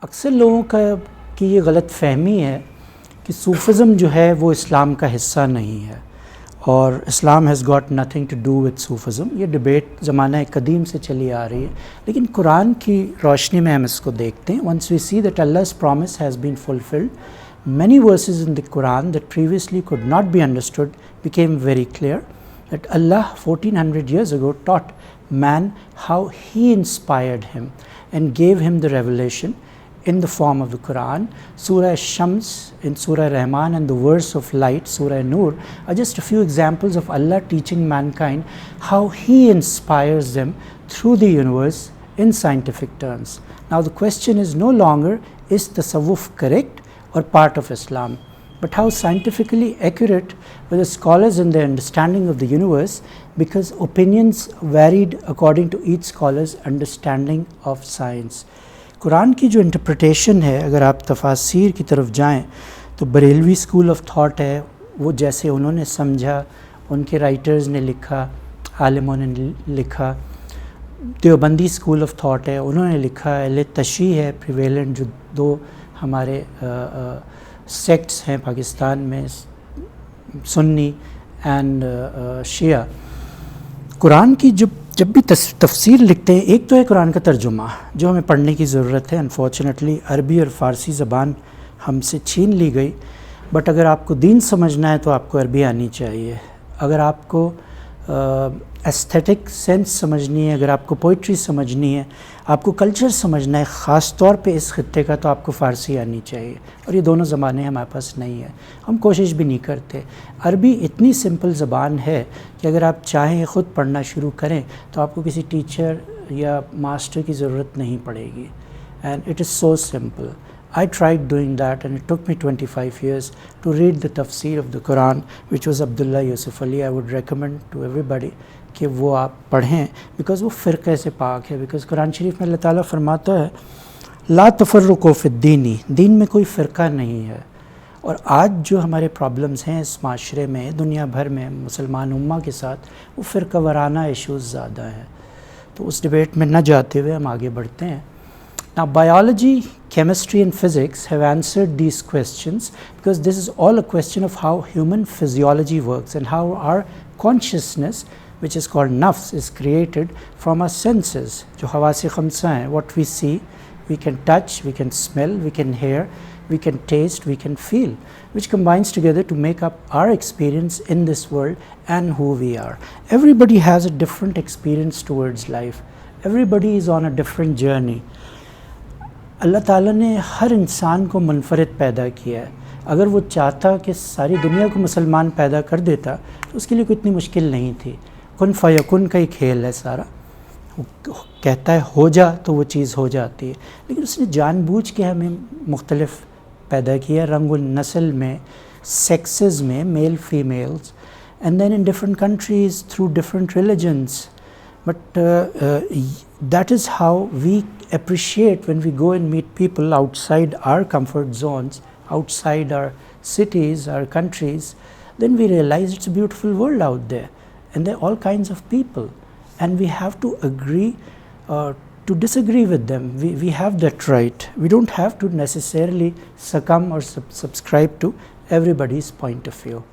अक्सर लोगों का की ये गलत फ़हमी है कि सूफ़िज़्म जो है वो इस्लाम का हिस्सा नहीं है और इस्लाम has got nothing to do with Sufism. ये डिबेट ज़माना कदीम से चली आ रही है, लेकिन कुरान की रोशनी में हम इसको देखते हैं। वंस वी सी दैट अल्लाह's promise has been fulfilled, many verses in the Quran that previously could not be understood became very clear, that Allah 1400 years ago taught man how he inspired him and gave him the revelation in the form of the Quran. Surah Shams in Surah Rahman and the verse of light, Surah Nur, are just a few examples of Allah teaching mankind how He inspires them through the universe in scientific terms. Now the question is no longer, is tasawwuf correct or part of Islam, but how scientifically accurate were the scholars in their understanding of the universe, because opinions varied according to each scholar's understanding of science. Quran की जो interpretation है, अगर आप तफासीर की तरफ जाएं तो Barelvi school of thought है, वो जैसे उन्होंने समझा, उनके राइटर्स ने लिखा, आलिमों ने लिखा। देवबंदी स्कूल ऑफ थॉट है, उन्होंने लिखा। अहले तशी है प्रिवेलेंट, जो दो हमारे सेक्ट्स हैं पाकिस्तान में, सुन्नी एंड शिया। कुरान की जब भी तफसीर लिखते हैं, एक तो है कुरान का तर्जुमा जो हमें पढ़ने की ज़रूरत है। अनफॉर्चुनेटली अरबी और फ़ारसी ज़बान हमसे छीन ली गई, बट अगर आपको दीन समझना है तो आपको अरबी आनी चाहिए। अगर आपको एस्थेटिक सेंस समझनी है, अगर आपको पोइट्री समझनी है, आपको कल्चर समझना है, ख़ास तौर पे इस खित्ते का, तो आपको फ़ारसी आनी चाहिए। और ये दोनों ज़बानें हमारे पास नहीं है, हम कोशिश भी नहीं करते। अरबी इतनी सिंपल ज़बान है कि अगर आप चाहें ख़ुद पढ़ना शुरू करें तो आपको किसी टीचर या मास्टर की ज़रूरत नहीं पड़ेगी। And it is so simple. I tried doing that and it took me 25 years to read the tafsir of the Quran, which was Abdullah Yusuf Ali. I would recommend to everybody कि वो आप पढ़ें, because वो फ़िरक़े से पाक है। Because Quran शरीफ में अल्लाह ताला फरमाता है ला तफ़र्रुक़ू फ़िद्दीनी, दीन में कोई फ़िरका नहीं है। और आज जो हमारे प्रॉब्लम्स हैं इस माशरे में, दुनिया भर में मुसलमान उम्मा के साथ, वो फ़िरका वाराना इशूज़ ज़्यादा हैं। तो उस डिबेट में न जाते हुए हम आगे बढ़ते हैं। Now biology, chemistry and physics have answered these questions, because this is all a question of how human physiology works and how our consciousness, which is called nafs, is created from our senses. जो हवास ख़म्सा हैं, what we see, we can touch, we can smell, we can hear, we can taste, we can feel, which combines together to make up our experience in this world and who we are. Everybody has a different experience towards life. Everybody is on a different journey. अल्लाह ताला ने हर इंसान को मुनफरिद पैदा किया है। अगर वो चाहता कि सारी दुनिया को मुसलमान पैदा कर देता तो उसके लिए कोई इतनी मुश्किल नहीं थी। कुन फ़यकुन का ही खेल है सारा। वो कहता है हो जा तो वो चीज़ हो जाती है। लेकिन उसने जानबूझ के हमें मुख्तलिफ पैदा किया, रंग नस्ल में, सेक्सेस में, male females, and then in different countries through different religions. But that is how we appreciate when we go and meet people outside our comfort zones, outside our cities, our countries. Then we realize it's a beautiful world out there, and there are all kinds of people, and we have to agree to disagree with them. We have that right. We don't have to necessarily succumb or subscribe to everybody's point of view.